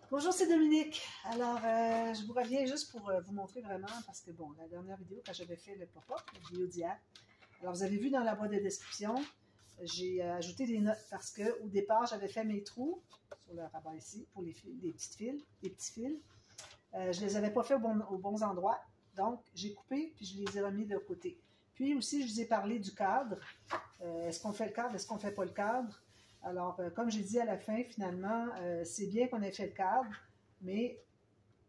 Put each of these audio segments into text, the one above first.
Bonjour, c'est Dominique. Alors, je vous reviens juste pour vous montrer vraiment, parce que bon, la dernière vidéo, quand j'avais fait le pop-up, la vidéo d'hier, alors vous avez vu dans la boîte de description, j'ai ajouté des notes parce que au départ, j'avais fait mes trous sur le rabat ici pour les petits fils. Je les avais pas fait aux bons endroits, donc j'ai coupé puis je les ai remis de côté. Puis aussi, je vous ai parlé du cadre. Est-ce qu'on fait le cadre, est-ce qu'on fait pas le cadre? Alors, comme j'ai dit à la fin, finalement, c'est bien qu'on ait fait le cadre, mais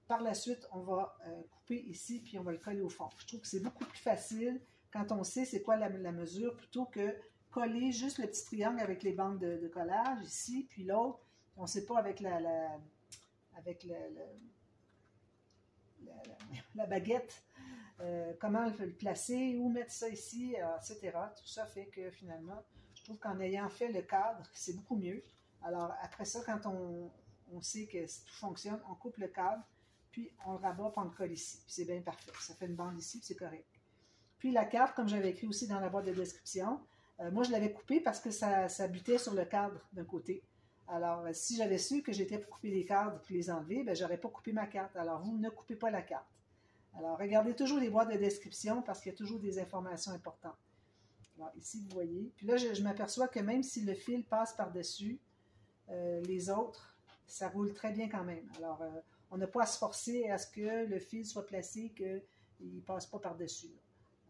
par la suite, on va couper ici, puis on va le coller au fond. Je trouve que c'est beaucoup plus facile quand on sait c'est quoi la mesure, plutôt que coller juste le petit triangle avec les bandes de collage ici, puis l'autre, on ne sait pas avec la baguette, comment le placer, où mettre ça ici, etc. Tout ça fait que finalement, je trouve qu'en ayant fait le cadre, c'est beaucoup mieux. Alors après ça, quand on sait que tout fonctionne, on coupe le cadre, puis on le rabat, puis on le colle ici. Puis c'est bien parfait. Ça fait une bande ici, puis c'est correct. Puis la carte, comme j'avais écrit aussi dans la boîte de description, moi je l'avais coupée parce que ça butait sur le cadre d'un côté. Alors, si j'avais su que j'étais pour couper les cadres et les enlever, ben, j'aurais pas coupé ma carte. Alors, vous ne coupez pas la carte. Alors, regardez toujours les boîtes de description parce qu'il y a toujours des informations importantes. Alors, ici, vous voyez. Puis là, je m'aperçois que même si le fil passe par-dessus, les autres, ça roule très bien quand même. Alors, on n'a pas à se forcer à ce que le fil soit placé, qu'il ne passe pas par-dessus.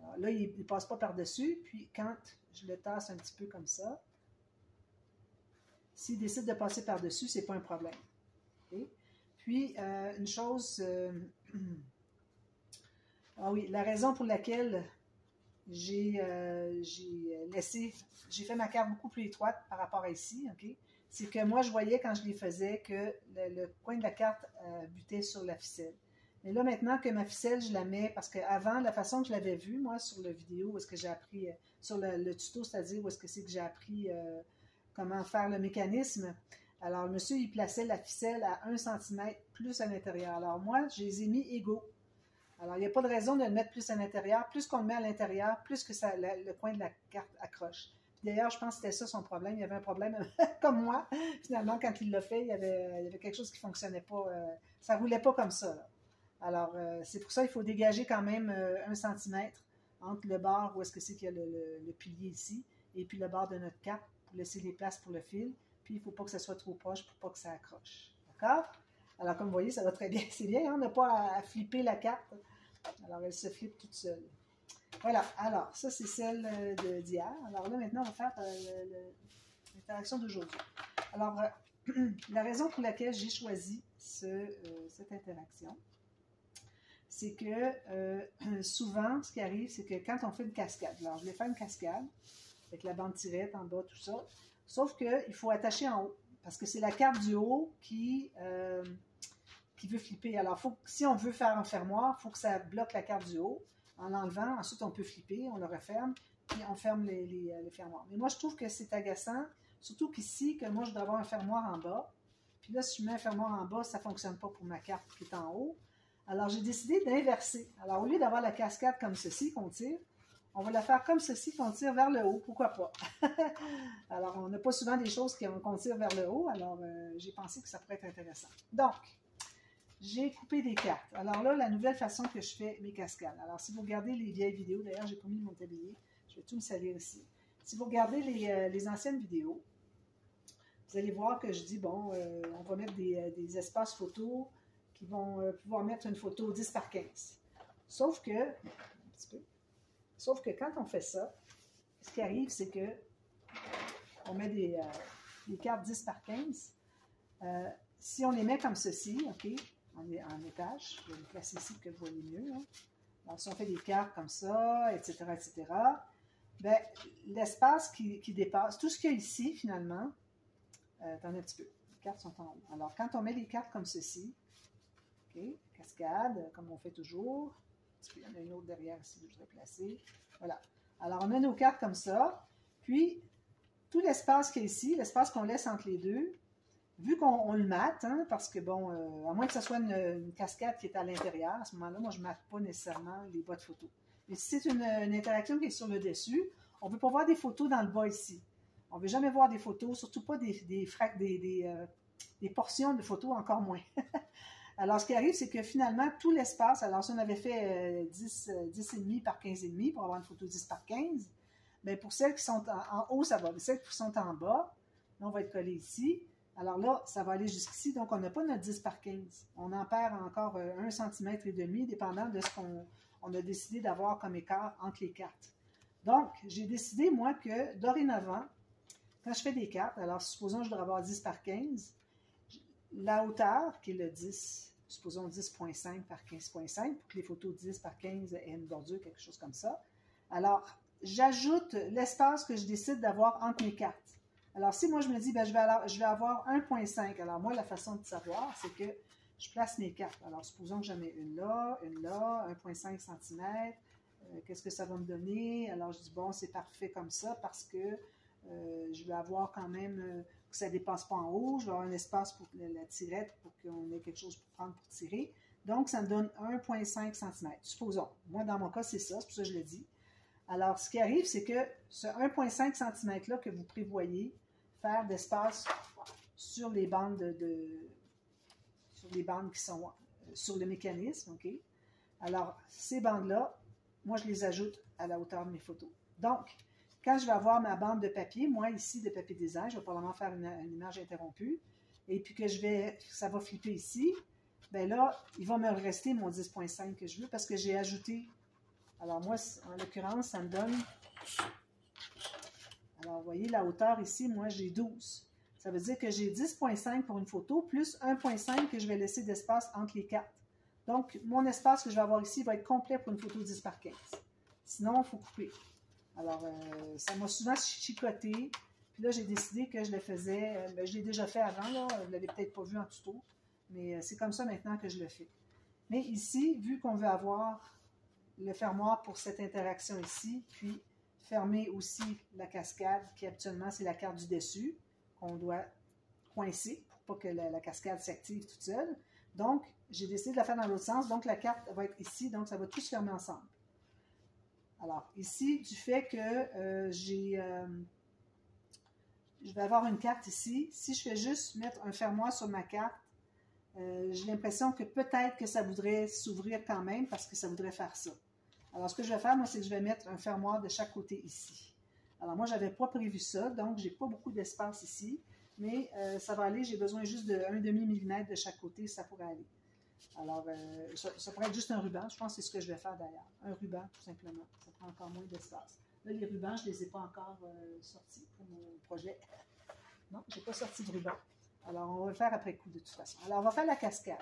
Alors là, il ne passe pas par-dessus. Puis, quand je le tasse un petit peu comme ça, s'il décide de passer par-dessus, ce n'est pas un problème. Okay? Puis, une chose... ah oui, la raison pour laquelle j'ai fait ma carte beaucoup plus étroite par rapport à ici, okay? C'est que moi, je voyais quand je les faisais que le coin de la carte butait sur la ficelle. Mais là, maintenant que ma ficelle, je la mets, parce qu'avant, la façon que je l'avais vue, moi, sur la vidéo, où est-ce que j'ai appris, sur le tuto, c'est-à-dire où est-ce que c'est que j'ai appris comment faire le mécanisme. Alors, le monsieur, il plaçait la ficelle à 1 cm plus à l'intérieur. Alors, moi, je les ai mis égaux. Alors, il n'y a pas de raison de le mettre plus à l'intérieur. Plus qu'on le met à l'intérieur, plus que le coin de la carte accroche. D'ailleurs, je pense que c'était ça son problème. Il y avait un problème comme moi. Finalement, quand il l'a fait, il y avait quelque chose qui ne fonctionnait pas. Ça ne roulait pas comme ça. Là. Alors, c'est pour ça qu'il faut dégager quand même 1 cm entre le bord où est-ce que c'est qu'il y a le pilier ici et puis le bord de notre carte pour laisser les places pour le fil. Puis, il ne faut pas que ça soit trop proche pour pas que ça accroche. D'accord? Alors, comme vous voyez, ça va très bien. C'est bien, hein? On n'a pas à flipper la carte. Alors, elle se flippe toute seule. Voilà. Alors, ça, c'est celle d'hier. Alors là, maintenant, on va faire l'interaction d'aujourd'hui. Alors, la raison pour laquelle j'ai choisi cette interaction, c'est que souvent, ce qui arrive, c'est que quand on fait une cascade, alors je vais faire une cascade avec la bande tirette en bas, tout ça, sauf qu'il faut attacher en haut, parce que c'est la carte du haut qui veut flipper. Alors, si on veut faire un fermoir, il faut que ça bloque la carte du haut en l'enlevant. Ensuite, on peut flipper, on le referme, puis on ferme les fermoirs. Mais moi, je trouve que c'est agaçant, surtout qu'ici, que moi, je dois avoir un fermoir en bas. Puis là, si je mets un fermoir en bas, ça ne fonctionne pas pour ma carte qui est en haut. Alors, j'ai décidé d'inverser. Alors, au lieu d'avoir la cascade comme ceci qu'on tire, on va la faire comme ceci qu'on tire vers le haut. Pourquoi pas? Alors, on n'a pas souvent des choses qu'on tire vers le haut. Alors, j'ai pensé que ça pourrait être intéressant. Donc, j'ai coupé des cartes. Alors là, la nouvelle façon que je fais mes cascades. Alors, si vous regardez les vieilles vidéos, d'ailleurs, j'ai pas mis mon tablier, je vais tout me salir ici. Si vous regardez les anciennes vidéos, vous allez voir que je dis, bon, on va mettre des espaces photos qui vont pouvoir mettre une photo 10 par 15. Sauf que, quand on fait ça, ce qui arrive, c'est que on met des cartes 10 par 15. Si on les met comme ceci, OK, en étage, je vais les placer ici pour que vous voyez mieux. Hein. Alors, si on fait des cartes comme ça, etc., bien, l'espace qui dépasse, tout ce qu'il y a ici, finalement, attendez un petit peu, les cartes sont en haut. Alors, quand on met les cartes comme ceci, OK, cascade, comme on fait toujours, il y en a une autre derrière ici que je voudrais placer. Voilà. Alors, on met nos cartes comme ça, puis tout l'espace qui est ici, l'espace qu'on laisse entre les deux, vu qu'on le mate, hein, parce que, bon, à moins que ce soit une cascade qui est à l'intérieur, à ce moment-là, moi, je ne mate pas nécessairement les boîtes photos. Mais si c'est une interaction qui est sur le dessus, on ne veut pas voir des photos dans le bas ici. On ne veut jamais voir des photos, surtout pas des des portions de photos encore moins. Alors, ce qui arrive, c'est que finalement, tout l'espace, alors si on avait fait 10,5 par 15,5 pour avoir une photo 10 par 15, bien, pour celles qui sont en haut, ça va. Mais celles qui sont en bas, là, on va être collé ici. Alors là, ça va aller jusqu'ici. Donc, on n'a pas notre 10 par 15. On en perd encore 1,5 cm, dépendant de ce qu'on a décidé d'avoir comme écart entre les cartes. Donc, j'ai décidé, moi, que dorénavant, quand je fais des cartes, alors supposons que je dois avoir 10 par 15, la hauteur, qui est le 10, supposons 10,5 par 15,5, pour que les photos 10 par 15 aient une bordure, quelque chose comme ça. Alors, j'ajoute l'espace que je décide d'avoir entre mes cartes. Alors, si moi je me dis, ben, je vais avoir 1,5, alors moi, la façon de savoir, c'est que je place mes cartes. Alors, supposons que j'en ai une là, 1,5 cm. Qu'est-ce que ça va me donner? Alors, je dis, bon, c'est parfait comme ça parce que je vais avoir quand même que ça ne dépasse pas en haut. Je vais avoir un espace pour la tirette pour qu'on ait quelque chose pour prendre pour tirer. Donc, ça me donne 1,5 cm. Supposons. Moi, dans mon cas, c'est ça. C'est pour ça que je le dis. Alors, ce qui arrive, c'est que ce 1,5 cm-là que vous prévoyez faire d'espace sur les bandes sur les bandes qui sont sur le mécanisme, OK? Alors, ces bandes-là, moi, je les ajoute à la hauteur de mes photos. Donc, quand je vais avoir ma bande de papier, moi, ici, de papier design, je vais probablement faire une image interrompue, et puis que ça va flipper ici, bien là, il va me rester mon 10,5 que je veux parce que j'ai ajouté. Alors moi, en l'occurrence, ça me donne. Alors, vous voyez, la hauteur ici, moi, j'ai 12. Ça veut dire que j'ai 10,5 pour une photo, plus 1,5 que je vais laisser d'espace entre les cartes. Donc, mon espace que je vais avoir ici va être complet pour une photo 10 par 15. Sinon, il faut couper. Alors, ça m'a souvent chicoté. Puis là, j'ai décidé que je le faisais. Je l'ai déjà fait avant, là. Vous ne l'avez peut-être pas vu en tuto. Mais c'est comme ça maintenant que je le fais. Mais ici, vu qu'on veut avoir le fermoir pour cette interaction ici, puis fermer aussi la cascade, qui habituellement, c'est la carte du dessus, qu'on doit coincer pour pas que la cascade s'active toute seule. Donc, j'ai décidé de la faire dans l'autre sens. Donc, la carte va être ici, donc ça va tous se fermer ensemble. Alors, ici, du fait que je vais avoir une carte ici, si je fais juste mettre un fermoir sur ma carte, j'ai l'impression que peut-être que ça voudrait s'ouvrir quand même parce que ça voudrait faire ça. Alors, ce que je vais faire, moi, c'est que je vais mettre un fermoir de chaque côté ici. Alors, moi, je n'avais pas prévu ça, donc je n'ai pas beaucoup d'espace ici, mais ça va aller. J'ai besoin juste d'un demi-millimètre de chaque côté, ça pourrait aller. Alors, ça pourrait être juste un ruban. Je pense que c'est ce que je vais faire d'ailleurs. Un ruban, tout simplement. Ça prend encore moins d'espace. Là, les rubans, je ne les ai pas encore sortis pour mon projet. Non, je n'ai pas sorti de ruban. Alors, on va le faire après coup de toute façon. Alors, on va faire la cascade.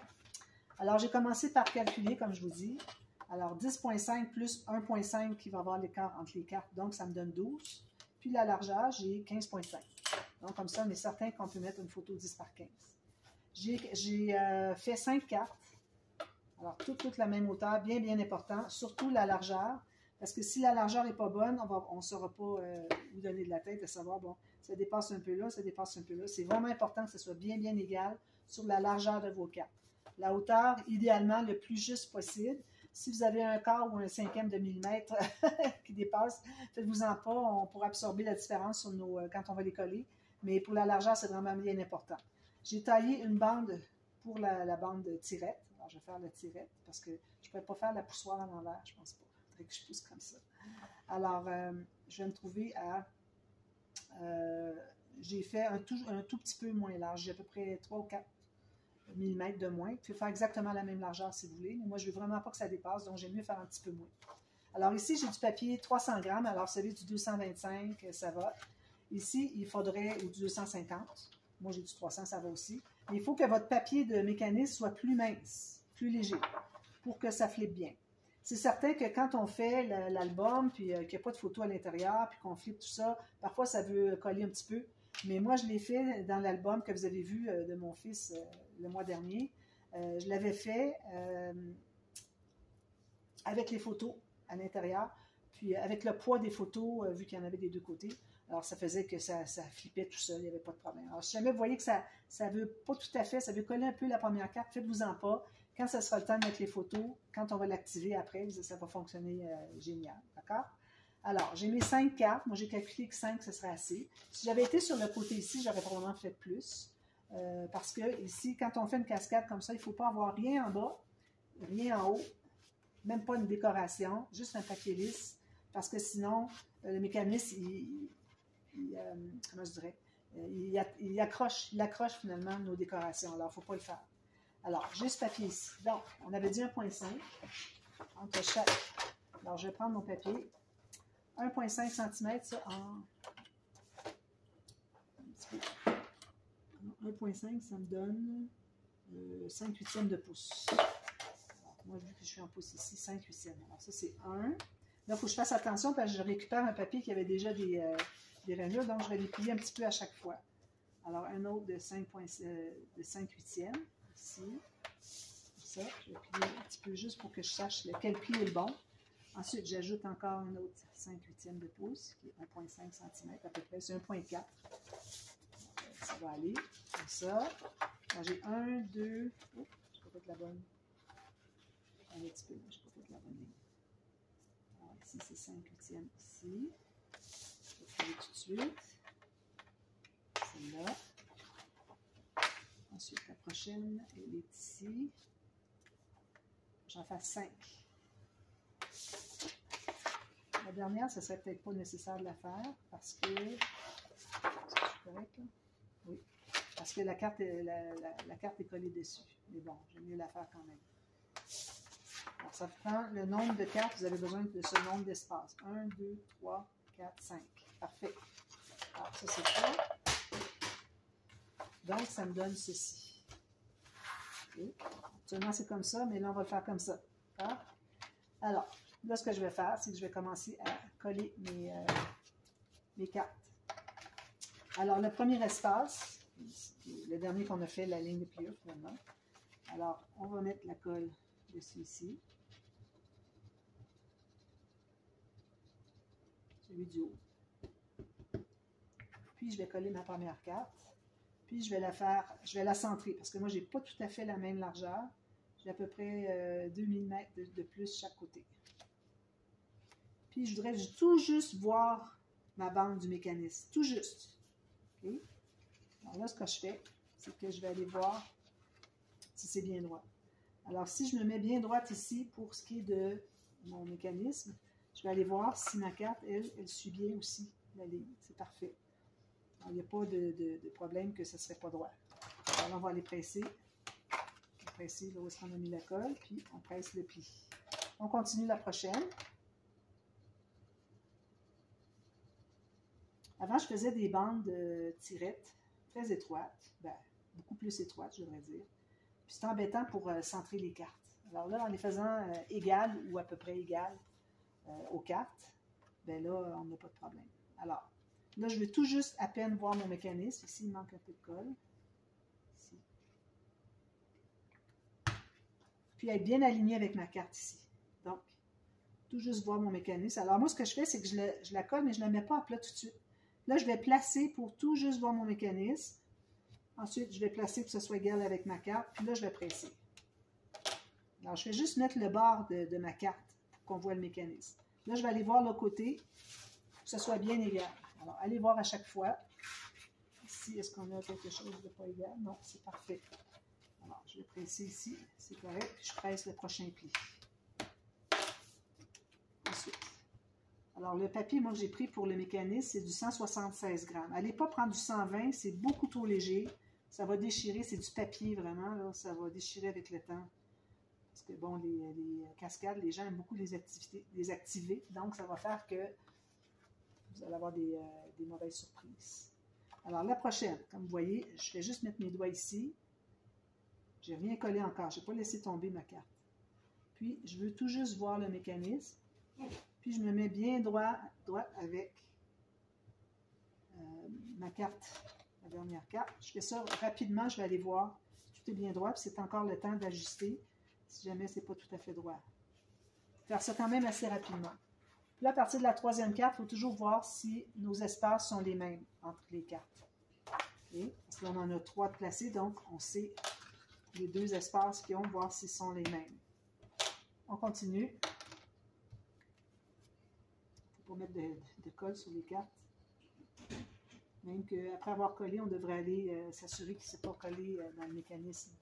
Alors, j'ai commencé par calculer, comme je vous dis. Alors, 10,5 plus 1,5 qui va avoir l'écart entre les cartes. Donc, ça me donne 12. Puis, la largeur, j'ai 15,5. Donc, comme ça, on est certain qu'on peut mettre une photo 10 par 15. J'ai fait 5 cartes. Alors, toute la même hauteur, bien, bien important. Surtout la largeur. Parce que si la largeur n'est pas bonne, on ne saura pas où donner de la tête, de savoir, bon, ça dépasse un peu là, ça dépasse un peu là. C'est vraiment important que ce soit bien, bien égal sur la largeur de vos cartes. La hauteur, idéalement, le plus juste possible. Si vous avez un quart ou un cinquième de millimètre qui dépasse, faites-vous-en pas, on pourra absorber la différence sur quand on va les coller. Mais pour la largeur, c'est vraiment bien important. J'ai taillé une bande pour la bande de tirette. Alors, je vais faire la tirette parce que je ne pourrais pas faire la poussoire à l'envers, je pense pas. Il faudrait que je pousse comme ça. Alors, je vais me trouver à... j'ai fait un tout petit peu moins large. J'ai à peu près 3 ou 4 mm de moins. Vous pouvez faire exactement la même largeur si vous voulez, mais moi, je ne veux vraiment pas que ça dépasse, donc j'aime mieux faire un petit peu moins. Alors ici, j'ai du papier 300 grammes. Alors, celui du 225, ça va. Ici, il faudrait, ou du 250. Moi, j'ai du 300, ça va aussi. Mais il faut que votre papier de mécanisme soit plus mince, plus léger, pour que ça flippe bien. C'est certain que quand on fait l'album, puis qu'il n'y a pas de photo à l'intérieur, puis qu'on flippe tout ça, parfois ça veut coller un petit peu. Mais moi, je l'ai fait dans l'album que vous avez vu de mon fils le mois dernier. Je l'avais fait avec les photos à l'intérieur, puis avec le poids des photos, vu qu'il y en avait des deux côtés. Alors, ça faisait que ça flippait tout seul, il n'y avait pas de problème. Alors, si jamais vous voyez que ça ne veut pas tout à fait, ça veut coller un peu la première carte, faites-vous-en pas. Quand ça sera le temps de mettre les photos, quand on va l'activer après, ça va fonctionner génial. D'accord? Alors, j'ai mes 5 cartes. Moi, j'ai calculé que 5, ce serait assez. Si j'avais été sur le côté ici, j'aurais probablement fait plus. Parce que ici, quand on fait une cascade comme ça, il ne faut pas avoir rien en bas, rien en haut, même pas une décoration, juste un papier lisse, parce que sinon, le mécanisme, comment je dirais, il accroche finalement nos décorations. Alors, il ne faut pas le faire. Alors, juste papier ici. Donc, on avait dit 1,5 entre chaque. Alors, je vais prendre mon papier. 1,5 cm, ça, en 1,5, ça me donne 5/8 de pouce. Alors, moi, vu que je suis en pouce ici, 5/8. Alors, ça, c'est 1. Là, il faut que je fasse attention parce que je récupère un papier qui avait déjà des rainures, donc je vais les plier un petit peu à chaque fois. Alors, un autre de 5/8 ici. Ça, je vais plier un petit peu juste pour que je sache lequel pli est le bon. Ensuite, j'ajoute encore un autre 5/8 de pouce, qui est 1,5 cm à peu près, c'est 1,4. Ça va aller, comme ça. J'ai 1, 2, oh, je n'ai pas fait la bonne. Un petit peu, je n'ai pas fait la bonne ligne. Alors, ici, c'est 5/8 ici. Je vais faire tout de suite. Celle-là. Ensuite, la prochaine, elle est ici. J'en fasse 5. La dernière, ce ne serait peut-être pas nécessaire de la faire parce que. C'est correct, là? Oui. Parce que la carte est collée dessus. Mais bon, j'aime mieux la faire quand même. Alors, ça prend le nombre de cartes. Vous avez besoin de ce nombre d'espaces. 1, 2, 3, 4, 5. Parfait. Alors, ça, c'est ça. Donc, ça me donne ceci. Okay. Actuellement, c'est comme ça, mais là, on va le faire comme ça. D'accord? Alors, là, ce que je vais faire, c'est que je vais commencer à coller mes cartes. Alors, le premier espace, le dernier qu'on a fait, la ligne de pliure, finalement. Alors, on va mettre la colle dessus ici. Celui du haut. Puis, je vais coller ma première carte. Puis, je vais la centrer, parce que moi, je n'ai pas tout à fait la même largeur. J'ai à peu près 2 mm de plus chaque côté. Puis, je voudrais tout juste voir ma bande du mécanisme. Tout juste. Okay? Alors là, ce que je fais, c'est que je vais aller voir si c'est bien droit. Alors, si je me mets bien droite ici pour ce qui est de mon mécanisme, je vais aller voir si ma carte, elle suit bien aussi la ligne. C'est parfait. Alors, il n'y a pas de problème que ce ne serait pas droit. Alors là, on va aller presser. On va presser là où est-ce qu'on a mis la colle, puis on presse le pli. On continue la prochaine. Avant, je faisais des bandes de tirettes très étroites, ben, beaucoup plus étroites, je devrais dire. Puis c'est embêtant pour centrer les cartes. Alors là, en les faisant égales ou à peu près égales aux cartes, ben là, on n'a pas de problème. Alors, là, je veux tout juste à peine voir mon mécanisme. Ici, il manque un peu de colle. Ici. Puis être bien aligné avec ma carte ici. Donc, tout juste voir mon mécanisme. Alors moi, ce que je fais, c'est que je la colle, mais je ne la mets pas à plat tout de suite. Là, je vais placer pour tout juste voir mon mécanisme. Ensuite, je vais placer pour que ce soit égal avec ma carte. Puis là, je vais presser. Alors, je vais juste mettre le bord de ma carte pour qu'on voit le mécanisme. Là, je vais aller voir l'autre côté pour que ce soit bien égal. Alors, allez voir à chaque fois. Ici, est-ce qu'on a quelque chose de pas égal? Non, c'est parfait. Alors, je vais presser ici. C'est correct. Puis je presse le prochain pli. Ensuite. Alors, le papier, moi, que j'ai pris pour le mécanisme, c'est du 176 grammes. N'allez pas prendre du 120, c'est beaucoup trop léger. Ça va déchirer, c'est du papier, vraiment, là, ça va déchirer avec le temps. Parce que, bon, les cascades, les gens aiment beaucoup les activer. Donc, ça va faire que vous allez avoir des mauvaises surprises. Alors, la prochaine, comme vous voyez, je vais juste mettre mes doigts ici. Je n'ai rien collé encore, je n'ai pas laissé tomber ma carte. Puis, je veux tout juste voir le mécanisme. Puis, je me mets bien droit avec ma carte, la dernière carte. Je fais ça rapidement, je vais aller voir. Tout est bien droit, puis c'est encore le temps d'ajuster si jamais ce n'est pas tout à fait droit. Faire ça quand même assez rapidement. Puis là, à partir de la troisième carte, il faut toujours voir si nos espaces sont les mêmes entre les cartes. Okay? Parce qu'on en a 3 de placés, donc on sait les 2 espaces qu'ils ont, voir s'ils sont les mêmes. On continue. Il ne faut pas mettre de colle sur les cartes. Même qu'après avoir collé, on devrait aller s'assurer qu'il ne s'est pas collé dans le mécanisme.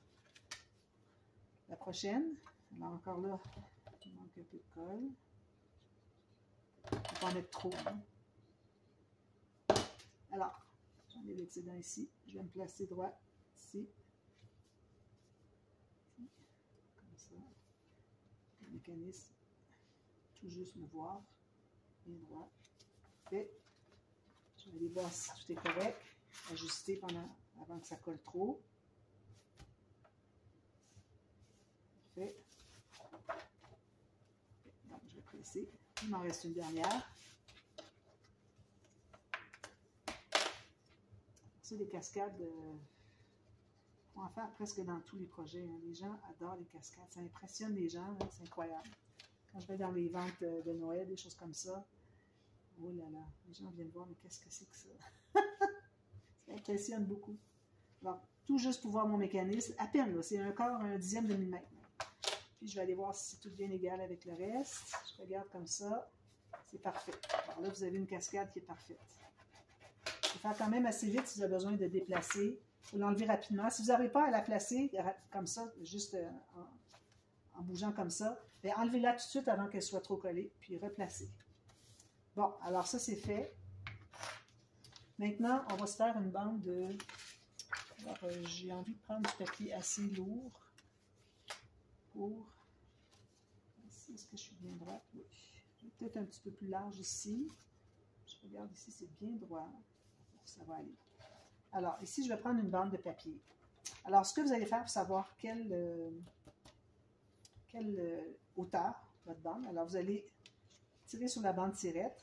La prochaine, alors encore là, il manque un peu de colle. Il ne faut pas en mettre trop. Hein. Alors, j'en ai l'excédent ici. Je vais me placer droit ici. Comme ça. Le mécanisme, tout juste me voir. Bien droit. Fait. Je vais aller voir si tout est correct. Ajuster avant que ça colle trop. Parfait. Donc, je vais presser. Il m'en reste une dernière. Ça, les cascades, on va en faire presque dans tous les projets. Hein. Les gens adorent les cascades. Ça impressionne les gens. Hein. C'est incroyable. Quand je vais dans les ventes de Noël, des choses comme ça, oh là là, les gens viennent voir, mais qu'est-ce que c'est que ça? Ça impressionne beaucoup. Alors, tout juste pour voir mon mécanisme, à peine, c'est encore un dixième de millimètre. Puis, je vais aller voir si c'est tout bien égal avec le reste. Je regarde comme ça. C'est parfait. Alors là, vous avez une cascade qui est parfaite. Il faut faire quand même assez vite si vous avez besoin de déplacer. Il faut l'enlever rapidement. Si vous n'arrivez pas à la placer comme ça, juste en bougeant comme ça, bien, enlevez-la tout de suite avant qu'elle soit trop collée, puis replacez. Bon, alors ça, c'est fait. Maintenant, on va se faire une bande de... Alors, j'ai envie de prendre du papier assez lourd pour... Est-ce que je suis bien droite? Oui. Peut-être un petit peu plus large ici. Je regarde ici, c'est bien droit. Ça va aller. Alors, ici, je vais prendre une bande de papier. Alors, ce que vous allez faire pour savoir quelle hauteur votre bande, alors vous allez tirer sur la bande tirette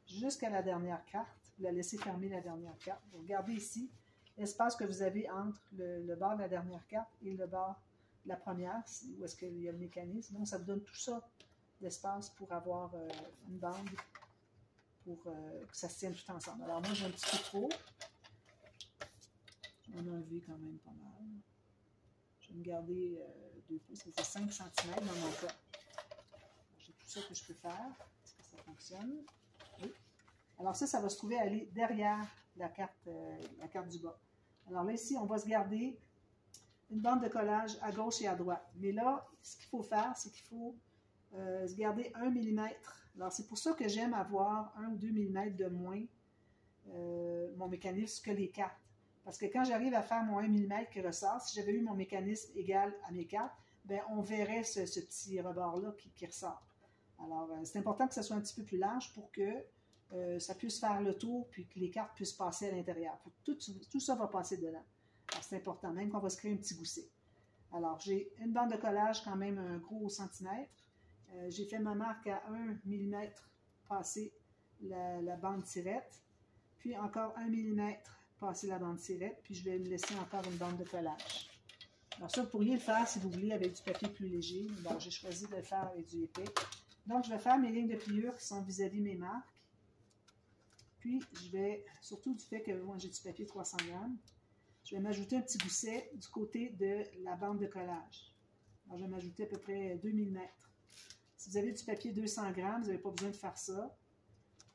jusqu'à la dernière carte. Vous la laissez fermer la dernière carte. Vous regardez ici l'espace que vous avez entre le bord de la dernière carte et le bord de la première, où est-ce qu'il y a le mécanisme. Donc, ça vous donne tout ça d'espace pour avoir une bande pour que ça se tienne tout ensemble. Alors, moi, j'ai un petit peu trop. Je vais en enlever quand même pas mal. Je vais me garder 2 pouces, ça fait 5 cm dans mon cas. J'ai tout ça que je peux faire. Est-ce que ça fonctionne? Oui. Alors ça va se trouver à aller derrière la carte du bas. Alors là, ici, on va se garder une bande de collage à gauche et à droite. Mais là, ce qu'il faut faire, c'est qu'il faut se garder 1 mm. Alors, c'est pour ça que j'aime avoir 1 ou 2 mm de moins mon mécanisme que les cartes. Parce que quand j'arrive à faire mon 1 mm qui ressort, si j'avais eu mon mécanisme égal à mes cartes, bien, on verrait ce petit rebord-là qui ressort. Alors, c'est important que ça soit un petit peu plus large pour que ça puisse faire le tour puis que les cartes puissent passer à l'intérieur. Tout ça va passer dedans. Alors, c'est important, même qu'on va se créer un petit gousset. Alors, j'ai une bande de collage quand même un gros centimètre. J'ai fait ma marque à 1 mm passer la bande tirette. Puis encore 1 mm passer la bande tirette. Puis je vais me laisser encore une bande de collage. Alors ça, vous pourriez le faire si vous voulez avec du papier plus léger. Bon, j'ai choisi de le faire avec du épais. Donc, je vais faire mes lignes de pliure qui sont vis-à-vis mes marques. Puis, je vais, surtout du fait que moi, j'ai du papier 300 grammes, je vais m'ajouter un petit gousset du côté de la bande de collage. Alors, je vais m'ajouter à peu près 2 mm. Si vous avez du papier 200 grammes, vous n'avez pas besoin de faire ça.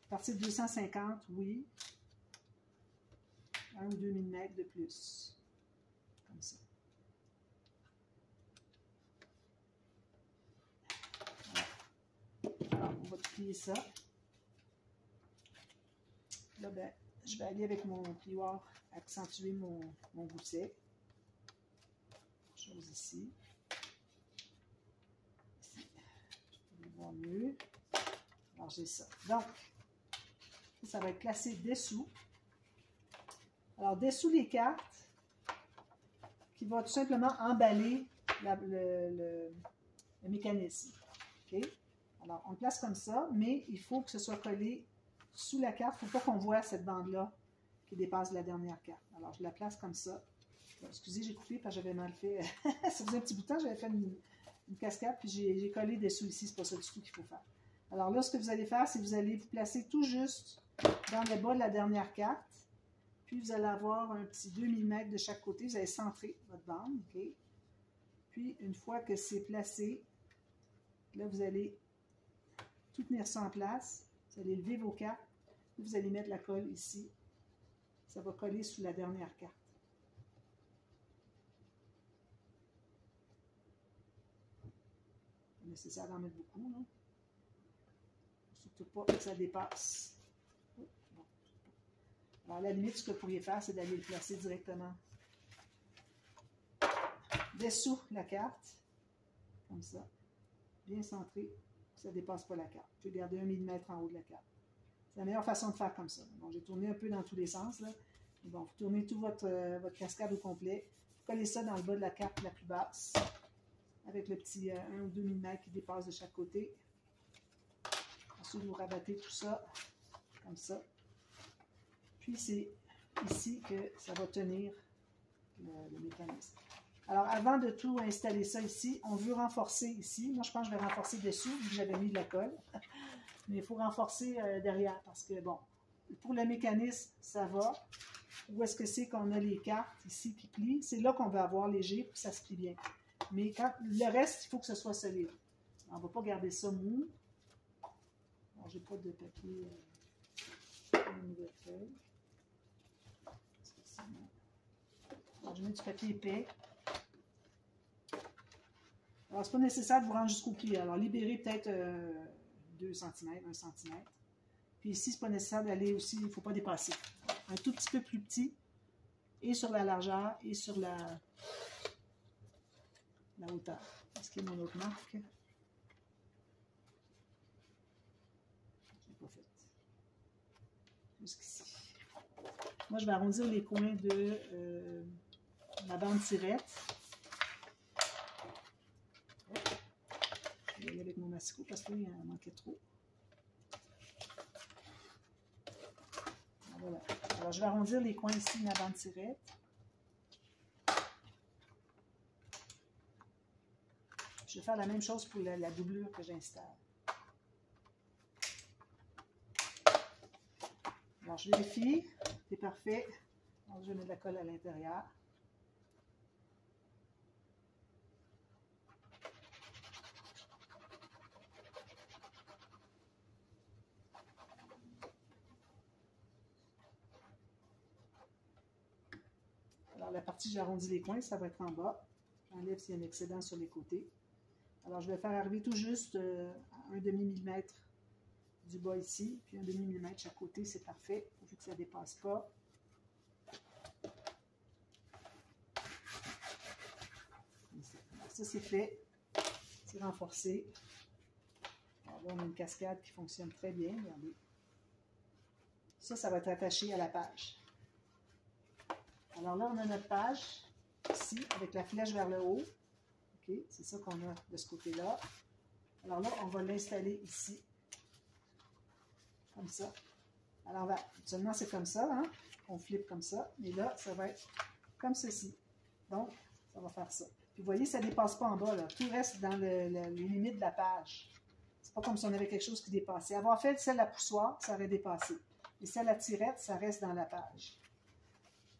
À partir de 250, oui. 1 ou 2 mm de plus. Comme ça. Voilà. Alors, on va plier ça. Là, ben, je vais aller avec mon plioir accentuer mon gousset. Chose ici. Ici. Je vais voir mieux. Alors, j'ai ça. Donc, ça va être placé dessous. Alors, dessous les cartes, qui va tout simplement emballer le mécanisme. OK? Alors, on le place comme ça, mais il faut que ce soit collé sous la carte. Il ne faut pas qu'on voit cette bande-là qui dépasse la dernière carte. Alors, je la place comme ça. Bon, excusez, j'ai coupé parce que j'avais mal fait. Ça faisait un petit bout de temps, j'avais fait une cascade, puis j'ai collé dessous ici. C'est pas ça du tout qu'il faut faire. Alors là, ce que vous allez faire, c'est que vous allez vous placer tout juste dans le bas de la dernière carte. Puis, vous allez avoir un petit 2 mm de chaque côté. Vous allez centrer votre bande. Okay? Puis, une fois que c'est placé, là, vous allez tout tenir ça en place. Vous allez lever vos cartes. Puis, vous allez mettre la colle ici ça va coller sous la dernière carte. C'est nécessaire d'en mettre beaucoup, là. Surtout pas que ça dépasse. Bon. Alors, à la limite, ce que vous pourriez faire, c'est d'aller le placer directement dessous la carte, comme ça, bien centré, ça ne dépasse pas la carte. Vous pouvez garder 1 mm en haut de la carte. C'est la meilleure façon de faire comme ça. Bon, j'ai tourné un peu dans tous les sens, là. Bon, vous tournez tout votre cascade au complet. Vous collez ça dans le bas de la carte la plus basse, avec le petit 1 ou 2 mm qui dépasse de chaque côté. Ensuite, vous rabattez tout ça, comme ça. Puis, c'est ici que ça va tenir le mécanisme. Alors, avant de tout installer ça ici, on veut renforcer ici. Moi, je pense que je vais renforcer dessous, vu que j'avais mis de la colle. Mais il faut renforcer derrière, parce que, bon, pour le mécanisme, ça va. Où est-ce que c'est qu'on a les cartes ici qui plient? C'est là qu'on va avoir léger, puis ça se plie bien. Mais quand le reste, il faut que ce soit solide. On ne va pas garder ça mou. Alors, j'ai pas de papier, une nouvelle feuille. Alors, je mets du papier épais. Alors, ce n'est pas nécessaire de vous rendre jusqu'au pied. Alors, libérez peut-être 2 cm, 1 cm. Puis ici, ce n'est pas nécessaire d'aller aussi, il ne faut pas dépasser. Un tout petit peu plus petit, et sur la largeur, et sur la hauteur. Est-ce qu'il y a mon autre marque? Je n'ai pas fait. Jusqu'ici. Moi, je vais arrondir les coins de la bande tirette. Je vais aller avec mon massicot parce qu'il en manquait trop. Voilà. Alors, je vais arrondir les coins ici de ma bande tirette. Je vais faire la même chose pour la doublure que j'installe. Alors, je vérifie. C'est parfait. Alors, je mets de la colle à l'intérieur. Alors, la partie j'ai arrondi les coins, ça va être en bas. J'enlève s'il y a un excédent sur les côtés. Alors, je vais faire arriver tout juste un demi-millimètre du bas ici, puis un demi-millimètre chaque côté, c'est parfait, vu que ça ne dépasse pas. Ça, c'est fait. C'est renforcé. Alors là, on a une cascade qui fonctionne très bien. Regardez. Ça va être attaché à la page. Alors là, on a notre page ici, avec la flèche vers le haut. OK, c'est ça qu'on a de ce côté-là. Alors là, on va l'installer ici. Comme ça. Alors, seulement c'est comme ça, hein? On flippe comme ça. Mais là, ça va être comme ceci. Donc, ça va faire ça. Puis vous voyez, ça ne dépasse pas en bas, là. Tout reste dans les limites de la page. C'est pas comme si on avait quelque chose qui dépassait. Avoir fait celle à poussoir, ça aurait dépassé. Et celle à tirette, ça reste dans la page.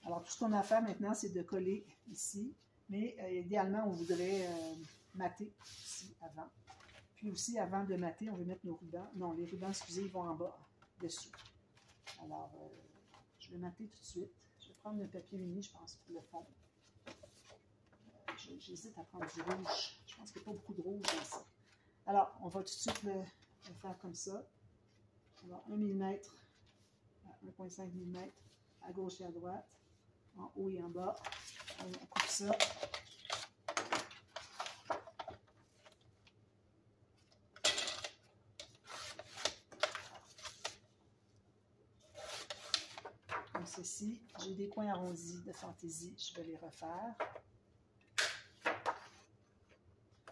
Alors, tout ce qu'on a à faire maintenant, c'est de coller ici. Mais idéalement, on voudrait mater ici avant. Puis aussi, avant de mater, on veut mettre nos rubans. Non, les rubans, excusez, ils vont en bas, dessous. Alors, je vais mater tout de suite. Je vais prendre le papier mini, je pense, pour le fond. J'hésite à prendre du rouge. Je pense qu'il n'y a pas beaucoup de rouge dans ça. Alors, on va tout de suite le faire comme ça. Alors, 1 mm à 1,5 mm à gauche et à droite, en haut et en bas. On coupe ça. Comme ceci. J'ai des coins arrondis de fantaisie. Je vais les refaire.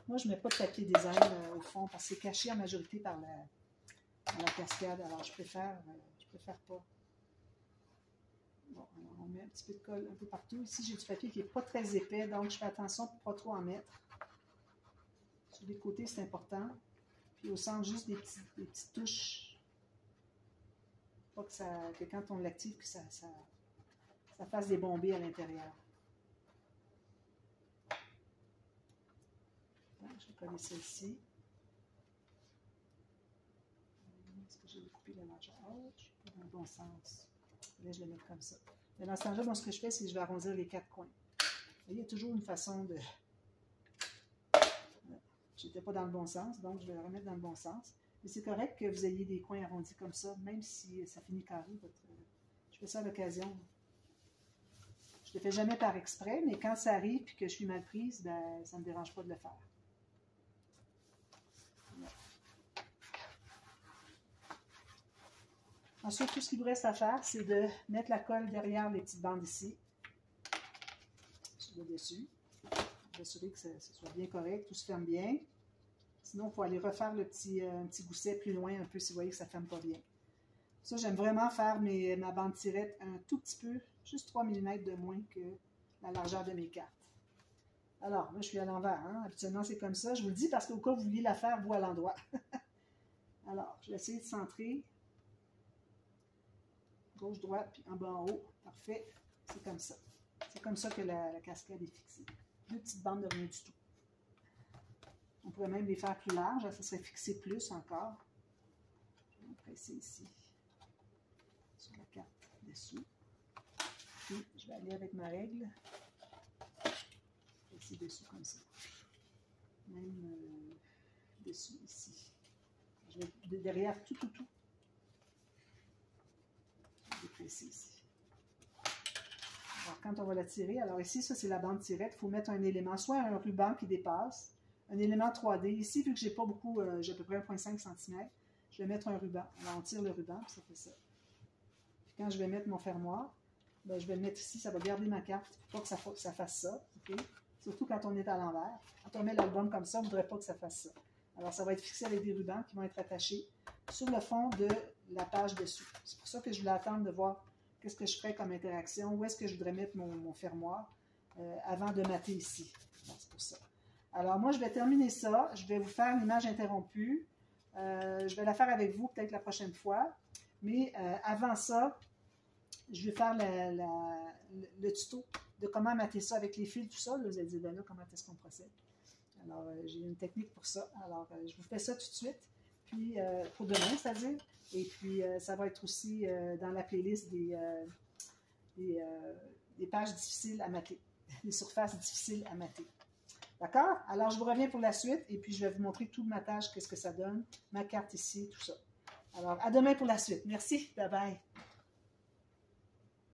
Moi, je ne mets pas de papier design au fond parce que c'est caché en majorité par la cascade. Alors, je préfère pas. Bon, alors on met un petit peu de colle un peu partout. Ici, j'ai du papier qui n'est pas très épais, donc je fais attention pour ne pas trop en mettre. Sur les côtés, c'est important. Puis au centre, juste des petites touches. Pas que quand on l'active, que ça fasse des bombées à l'intérieur. Je vais coller celle-ci. Est-ce que j'ai coupé la largeur? Oh, je suis pas dans le bon sens. Là, je vais mettre comme ça. Mais dans ce temps-là, bon, ce que je fais, c'est que je vais arrondir les 4 coins. Il y a toujours une façon de... Je n'étais pas dans le bon sens, donc je vais le remettre dans le bon sens. Mais c'est correct que vous ayez des coins arrondis comme ça, même si ça finit carré. Je fais ça à l'occasion. Je ne le fais jamais par exprès, mais quand ça arrive et que je suis mal prise, ben, ça ne me dérange pas de le faire. Ensuite, tout ce qu'il vous reste à faire, c'est de mettre la colle derrière les petites bandes ici, sur le dessus. M'assurer que ce soit bien correct, tout se ferme bien. Sinon, il faut aller refaire un petit gousset plus loin un peu si vous voyez que ça ne ferme pas bien. Ça, j'aime vraiment faire ma bande tirette un tout petit peu, juste 3 mm de moins que la largeur de mes cartes. Alors, moi, je suis à l'envers. Hein? Habituellement, c'est comme ça. Je vous le dis parce qu'au cas où vous vouliez la faire, vous à l'endroit. Alors, je vais essayer de centrer. Gauche, droite, puis en bas, en haut. Parfait. C'est comme ça. C'est comme ça que la cascade est fixée. 2 petites bandes de rien du tout. On pourrait même les faire plus larges. Ça serait fixé plus encore. Je vais presser ici. Sur la carte dessous. Puis, je vais aller avec ma règle. Presser dessous comme ça. Même dessous ici. Je vais derrière tout. Je vais presser ici. Alors, quand on va la tirer, alors ici, ça c'est la bande tirette, il faut mettre un élément, soit un ruban qui dépasse, un élément 3D. Ici, vu que j'ai pas beaucoup, j'ai à peu près 1,5 cm, je vais mettre un ruban. Alors, on tire le ruban, puis ça fait ça. Puis quand je vais mettre mon fermoir, ben, je vais le mettre ici, ça va garder ma carte, pour pas que ça fasse ça. Okay? Surtout quand on est à l'envers. Quand on met l'album comme ça, on ne voudrait pas que ça fasse ça. Alors, ça va être fixé avec des rubans qui vont être attachés sur le fond de la page dessous. C'est pour ça que je voulais attendre de voir qu'est-ce que je ferais comme interaction, où est-ce que je voudrais mettre mon fermoir avant de mater ici. C'est pour ça. Alors, moi, je vais terminer ça. Je vais vous faire l'image interrompue. Je vais la faire avec vous peut-être la prochaine fois. Mais avant ça, je vais faire le tuto de comment mater ça avec les fils, tout ça. Là, vous allez dire, ben là, comment est-ce qu'on procède? Alors, j'ai une technique pour ça. Alors, je vous fais ça tout de suite. Puis, pour demain, c'est-à-dire. Et puis, ça va être aussi dans la playlist des pages difficiles à mater. Des surfaces difficiles à mater. D'accord? Alors, je vous reviens pour la suite. Et puis, je vais vous montrer tout le matage, qu'est-ce que ça donne. Ma carte ici, tout ça. Alors, à demain pour la suite. Merci. Bye bye.